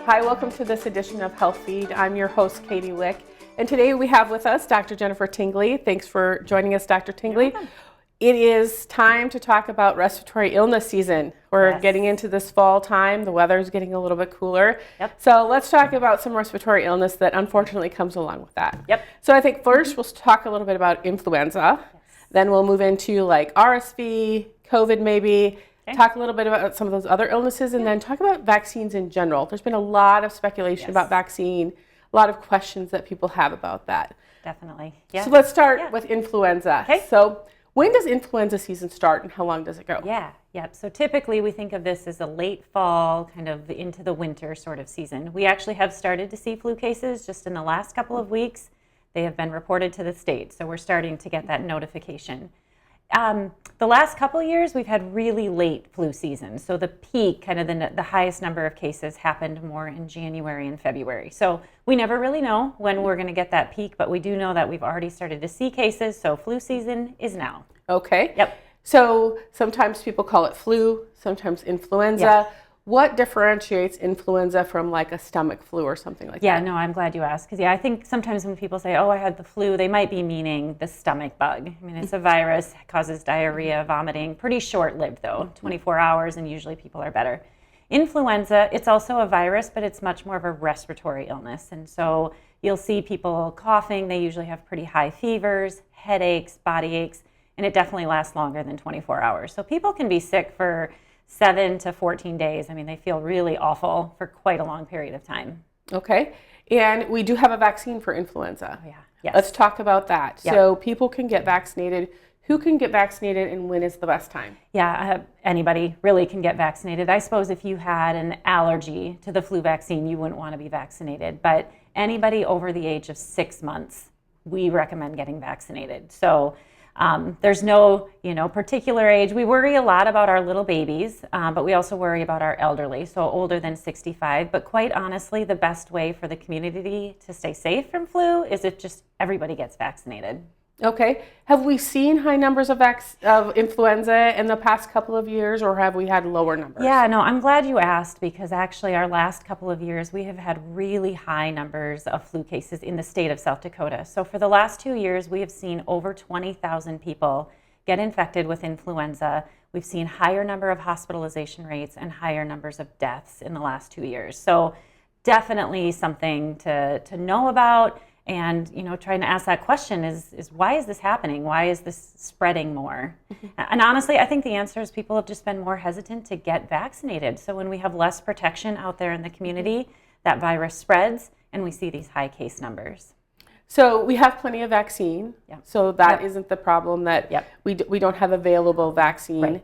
Hi, welcome to this edition of Health Feed. I'm your host, Katie Lick, and today we have with us Dr. Jennifer Tinguely. Thanks for joining us, Dr. Tinguely. It is time to talk about respiratory illness season. We're getting into this fall time. The weather is getting a little bit cooler. So let's talk about some respiratory illness that unfortunately comes along with that. So I think first we'll talk a little bit about influenza. Then we'll move into like RSV, COVID maybe. Talk a little bit about some of those other illnesses, and then talk about vaccines in general. There's been a lot of speculation about vaccine, a lot of questions that people have about that. Definitely. So let's start with influenza. So when does influenza season start and how long does it go? So typically we think of this as a late fall, kind of into the winter sort of season. We actually have started to see flu cases just in the last couple of weeks. They have been reported to the state, so we're starting to get that notification. The last couple of years, we've had really late flu season. So the peak, kind of the highest number of cases happened more in January and February. So we never really know when we're going to get that peak, but we do know that we've already started to see cases. So flu season is now. So sometimes people call it flu, sometimes influenza. What differentiates influenza from like a stomach flu or something like that? No, I'm glad you asked. Because I think sometimes when people say, oh, I had the flu, they might be meaning the stomach bug. I mean, it's a virus, causes diarrhea, vomiting. Pretty short-lived though, 24 hours, and usually people are better. Influenza, it's also a virus, but it's much more of a respiratory illness. And so you'll see people coughing. They usually have pretty high fevers, headaches, body aches, and it definitely lasts longer than 24 hours. So people can be sick for 7 to 14 days. I mean, they feel really awful for quite a long period of time. And we do have a vaccine for influenza. Let's talk about that. So people can get vaccinated. Who can get vaccinated and when is the best time? Anybody really can get vaccinated. I suppose if you had an allergy to the flu vaccine, you wouldn't want to be vaccinated. But anybody over the age of 6 months, we recommend getting vaccinated. So there's no, particular age. We worry a lot about our little babies, but we also worry about our elderly, so older than 65. But quite honestly, the best way for the community to stay safe from flu is if just everybody gets vaccinated. Have we seen high numbers of influenza in the past couple of years, or have we had lower numbers? I'm glad you asked, because actually our last couple of years we have had really high numbers of flu cases in the state of South Dakota. So for the last 2 years, we have seen over 20,000 people get infected with influenza. We've seen higher number of hospitalization rates and higher numbers of deaths in the last 2 years. So definitely something to know about. And, trying to ask that question is why is this happening? Why is this spreading more? And honestly, I think the answer is people have just been more hesitant to get vaccinated. So when we have less protection out there in the community, that virus spreads and we see these high case numbers. So we have plenty of vaccine. So that isn't the problem that we don't have available vaccine.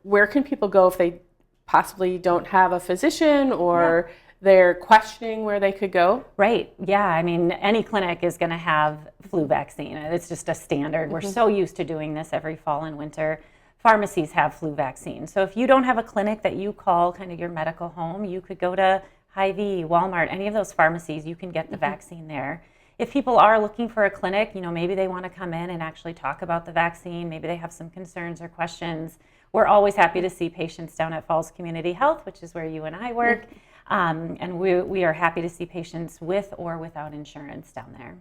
Where can people go if they possibly don't have a physician or they're questioning where they could go? I mean, any clinic is going to have flu vaccine. It's just a standard. We're so used to doing this every fall and winter. Pharmacies have flu vaccine. So if you don't have a clinic that you call kind of your medical home, you could go to Hy-Vee, Walmart, any of those pharmacies, you can get the vaccine there. If people are looking for a clinic, maybe they want to come in and actually talk about the vaccine, maybe they have some concerns or questions, we're always happy to see patients down at Falls Community Health, which is where you and I work. And we are happy to see patients with or without insurance down there.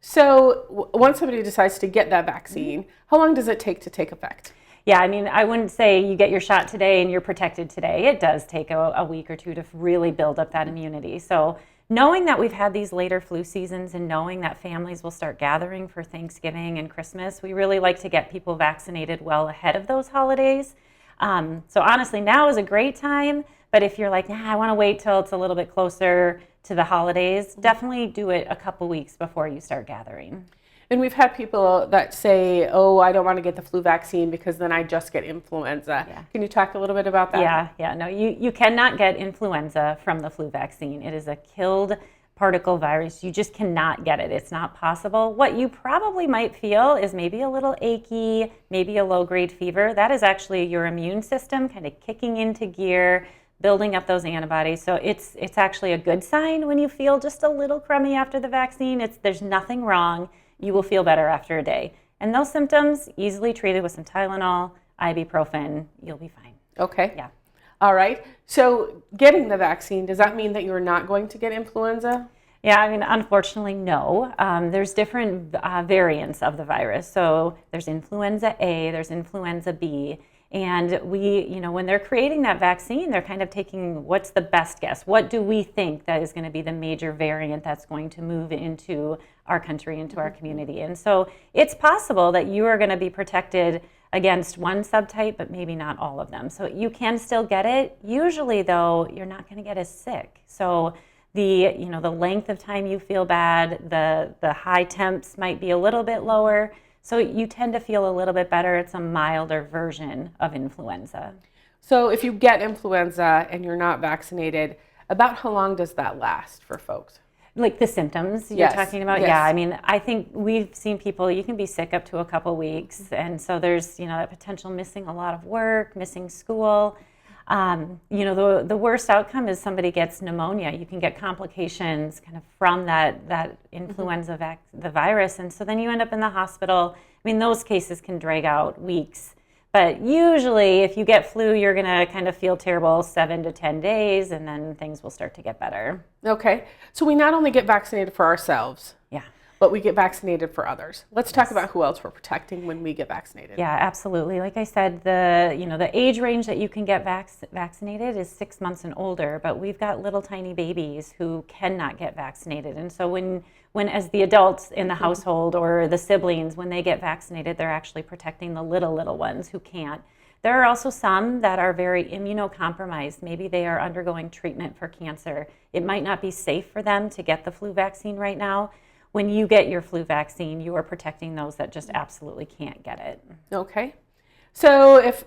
So once somebody decides to get that vaccine, how long does it take to take effect? I mean, I wouldn't say you get your shot today and you're protected today. It does take a week or two to really build up that immunity. So knowing that we've had these later flu seasons and knowing that families will start gathering for Thanksgiving and Christmas, we really like to get people vaccinated well ahead of those holidays. So honestly, now is a great time. But if you're like, I want to wait till it's a little bit closer to the holidays, definitely do it a couple weeks before you start gathering. And we've had people that say, I don't want to get the flu vaccine because then I just get influenza. Can you talk a little bit about that? No, you cannot get influenza from the flu vaccine. It is a killed particle virus. You just cannot get it. It's not possible. What you probably might feel is maybe a little achy, maybe a low-grade fever. That is actually your immune system kind of kicking into gear, building up those antibodies. So it's actually a good sign when you feel just a little crummy after the vaccine. There's nothing wrong. You will feel better after a day. And those symptoms, easily treated with some Tylenol, ibuprofen, you'll be fine. All right. So getting the vaccine, does that mean that you're not going to get influenza? Yeah, I mean, unfortunately, no. There's different variants of the virus. So there's influenza A, there's influenza B. And when they're creating that vaccine, they're kind of taking what's the best guess. What do we think that is going to be the major variant that's going to move into our country, into our community? And so it's possible that you are going to be protected against one subtype, but maybe not all of them. So you can still get it. Usually, though, you're not going to get as sick. So the length of time you feel bad, the high temps might be a little bit lower. So you tend to feel a little bit better. It's a milder version of influenza. So if you get influenza and you're not vaccinated, about how long does that last for folks? Like the symptoms you're Yes. talking about? Yes. Yeah, I mean, I think we've seen people, you can be sick up to a couple weeks. And so there's, that potential missing a lot of work, missing school. The worst outcome is somebody gets pneumonia. You can get complications kind of from that influenza the virus. And so then you end up in the hospital. I mean, those cases can drag out weeks. But usually if you get flu, you're going to kind of feel terrible 7 to 10 days, and then things will start to get better. Okay. So we not only get vaccinated for ourselves, Yeah. but we get vaccinated for others. Let's talk about who else we're protecting when we get vaccinated. Yeah, absolutely. Like I said, the age range that you can get vaccinated is 6 months and older, but we've got little tiny babies who cannot get vaccinated. And so when as the adults in the household or the siblings, when they get vaccinated, they're actually protecting the little ones who can't. There are also some that are very immunocompromised. Maybe they are undergoing treatment for cancer. It might not be safe for them to get the flu vaccine right now. When you get your flu vaccine, you are protecting those that just absolutely can't get it. Okay. So if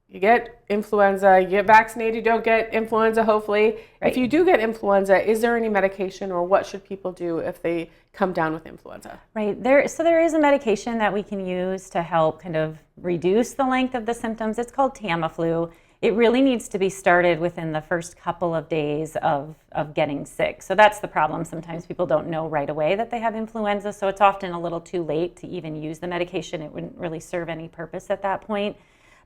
you get influenza, you get vaccinated, you don't get influenza, hopefully. Right. If you do get influenza, is there any medication, or what should people do if they come down with influenza? Right. There is a medication that we can use to help kind of reduce the length of the symptoms. It's called Tamiflu. It really needs to be started within the first couple of days of getting sick. So that's the problem. Sometimes people don't know right away that they have influenza, so it's often a little too late to even use the medication. It wouldn't really serve any purpose at that point.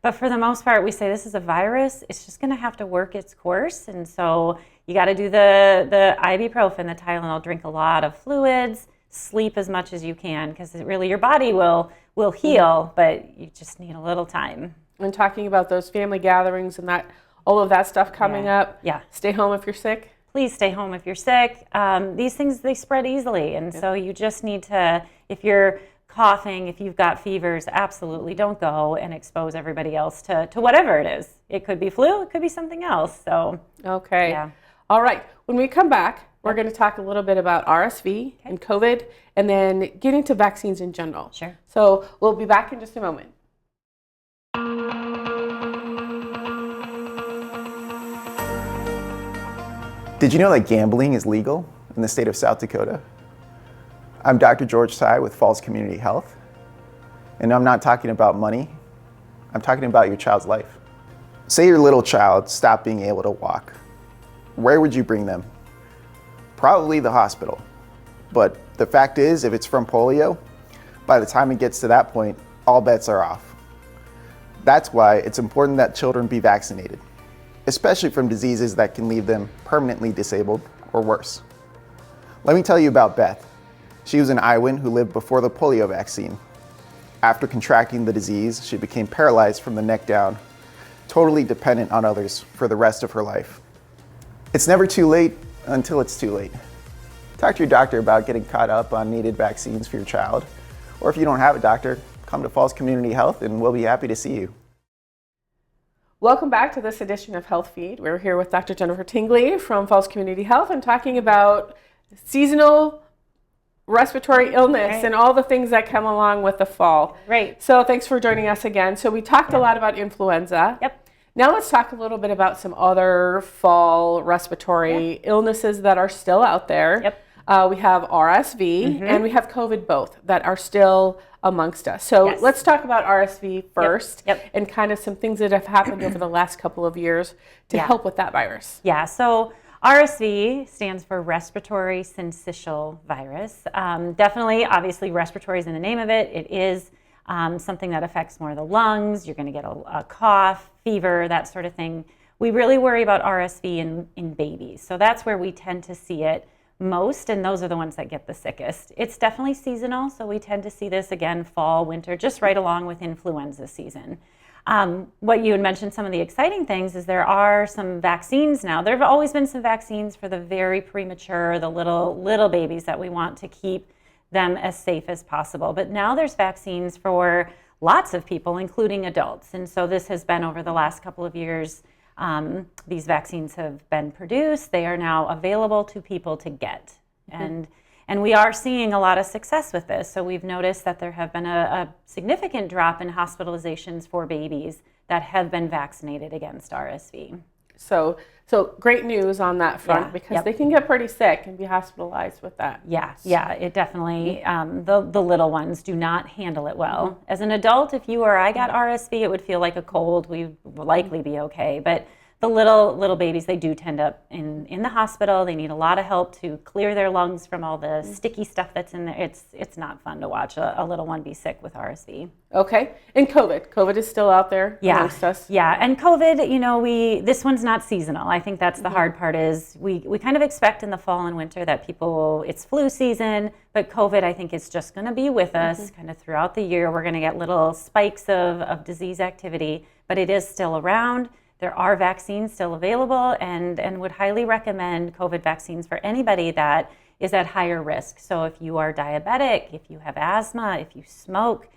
But for the most part, we say this is a virus. It's just going to have to work its course. And so you got to do the ibuprofen, the Tylenol, drink a lot of fluids, sleep as much as you can, because really your body will heal, but you just need a little time. And talking about those family gatherings and all of that stuff coming up. Yeah. Stay home if you're sick. Please stay home if you're sick. These things, they spread easily. And so you just need to, if you're coughing, if you've got fevers, absolutely don't go and expose everybody else to whatever it is. It could be flu, it could be something else. So, Okay. yeah. All right. When we come back, we're going to talk a little bit about RSV and COVID, and then get into vaccines in general. Sure. So we'll be back in just a moment. Did you know that gambling is legal in the state of South Dakota? I'm Dr. George Tsai with Falls Community Health, and I'm not talking about money, I'm talking about your child's life. Say your little child stopped being able to walk. Where would you bring them? Probably the hospital. But the fact is, if it's from polio, by the time it gets to that point, all bets are off. That's why it's important that children be vaccinated, especially from diseases that can leave them permanently disabled or worse. Let me tell you about Beth. She was an Iowan who lived before the polio vaccine. After contracting the disease, she became paralyzed from the neck down, totally dependent on others for the rest of her life. It's never too late until it's too late. Talk to your doctor about getting caught up on needed vaccines for your child. Or if you don't have a doctor, come to Falls Community Health and we'll be happy to see you. Welcome back to this edition of Health Feed. We're here with Dr. Jennifer Tinguely from Falls Community Health and talking about seasonal respiratory illness and all the things that come along with the fall. Right. So thanks for joining us again. So we talked a lot about influenza. Yep. Now let's talk a little bit about some other fall respiratory illnesses that are still out there. Yep. We have RSV and we have COVID both that are still amongst us. So let's talk about RSV first and kind of some things that have happened over the last couple of years to help with that virus. Yeah, so RSV stands for respiratory syncytial virus. Definitely, obviously, respiratory is in the name of it. It is something that affects more of the lungs. You're going to get a cough, fever, that sort of thing. We really worry about RSV in babies. So that's where we tend to see it most, and those are the ones that get the sickest. It's definitely seasonal, so we tend to see this again fall, winter, just right along with influenza season. What you had mentioned, some of the exciting things is there are some vaccines now. There have always been some vaccines for the very premature, the little babies that we want to keep them as safe as possible. But now there's vaccines for lots of people, including adults. And so this has been over the last couple of years. These vaccines have been produced. They are now available to people to get. And we are seeing a lot of success with this. So we've noticed that there have been a significant drop in hospitalizations for babies that have been vaccinated against RSV. So great news on that front, because they can get pretty sick and be hospitalized with that. Yeah, it definitely, the little ones do not handle it well. As an adult, if you or I got RSV, it would feel like a cold. We would likely be okay. But the little babies, they do tend up in the hospital. They need a lot of help to clear their lungs from all the sticky stuff that's in there. It's not fun to watch a little one be sick with RSV. Okay, and COVID is still out there amongst us. Yeah, and COVID, this one's not seasonal. I think that's the hard part is we kind of expect in the fall and winter that it's flu season, but COVID, I think, is just going to be with us kind of throughout the year. We're going to get little spikes of disease activity, but it is still around. There are vaccines still available, and would highly recommend COVID vaccines for anybody that is at higher risk. So if you are diabetic, if you have asthma, if you smoke,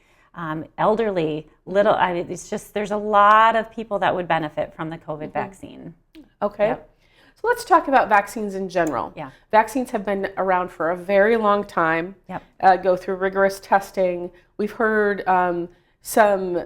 elderly, there's a lot of people that would benefit from the COVID vaccine. Okay. Yep. So let's talk about vaccines in general. Yeah. Vaccines have been around for a very long time. Yep. Go through rigorous testing. We've heard some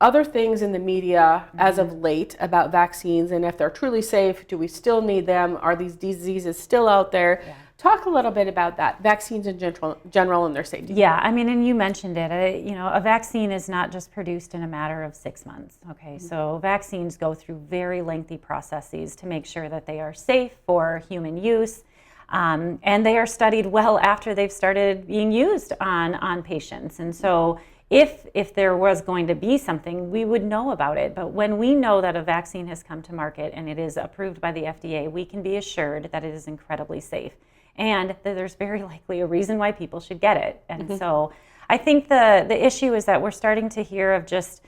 other things in the media as of late about vaccines and if they're truly safe. Do we still need them? Are these diseases still out there? Yeah. Talk a little bit about that, vaccines in general and their safety. Yeah, and you mentioned it. A vaccine is not just produced in a matter of 6 months. Okay, so vaccines go through very lengthy processes to make sure that they are safe for human use. And they are studied well after they've started being used on patients. And so if there was going to be something, we would know about it. But when we know that a vaccine has come to market and it is approved by the FDA, we can be assured that it is incredibly safe and that there's very likely a reason why people should get it. And so I think the issue is that we're starting to hear of just,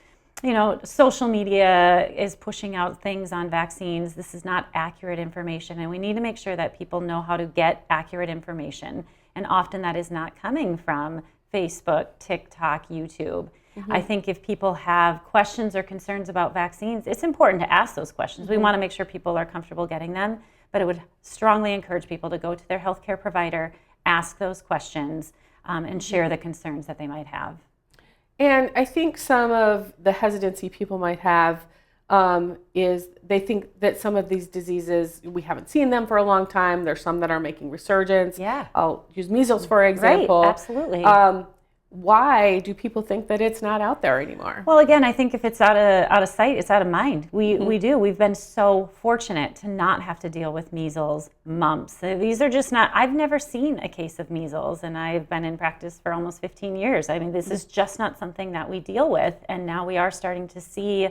social media is pushing out things on vaccines. This is not accurate information, and we need to make sure that people know how to get accurate information. And often that is not coming from Facebook, TikTok, YouTube. I think if people have questions or concerns about vaccines, it's important to ask those questions. We want to make sure people are comfortable getting them, but I would strongly encourage people to go to their healthcare provider, ask those questions, and share the concerns that they might have. And I think some of the hesitancy people might have is they think that some of these diseases, we haven't seen them for a long time. There's some that are making resurgence. Yeah. I'll use measles for example. Right, absolutely. Why do people think that it's not out there anymore? Well, again, I think if it's out of sight, it's out of mind. We've been so fortunate to not have to deal with measles, mumps. These are just not, I've never seen a case of measles, and I've been in practice for almost 15 years. I mean, this is just not something that we deal with, and now we are starting to see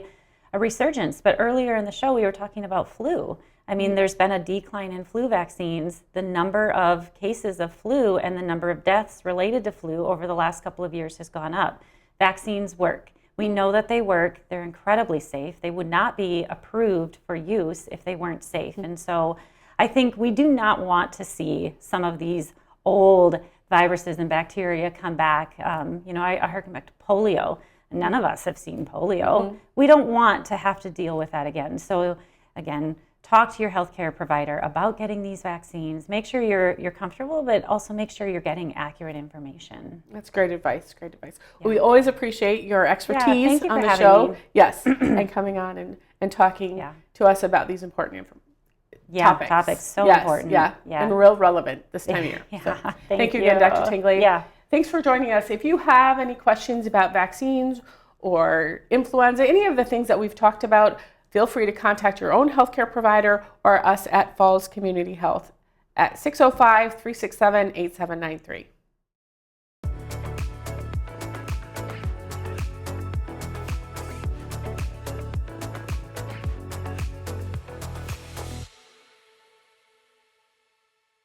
a resurgence. But earlier in the show, we were talking about flu. I mean, there's been a decline in flu vaccines. The number of cases of flu and the number of deaths related to flu over the last couple of years has gone up. Vaccines work. We know that they work. They're incredibly safe. They would not be approved for use if they weren't safe. And so I think we do not want to see some of these old viruses and bacteria come back. I heard back to polio. None of us have seen polio. We don't want to have to deal with that again. So again, talk to your healthcare provider about getting these vaccines. Make sure you're comfortable, but also make sure you're getting accurate information. That's great advice. Great advice. Yeah. We always appreciate your expertise thank you on for the show. Me. Yes, and coming on and talking to us about these important topics. So important. Yeah, and real relevant this time of year. So, thank you again, Dr. Tinguely. Yeah. Thanks for joining us. If you have any questions about vaccines or influenza, any of the things that we've talked about, feel free to contact your own healthcare provider or us at Falls Community Health at 605-367-8793.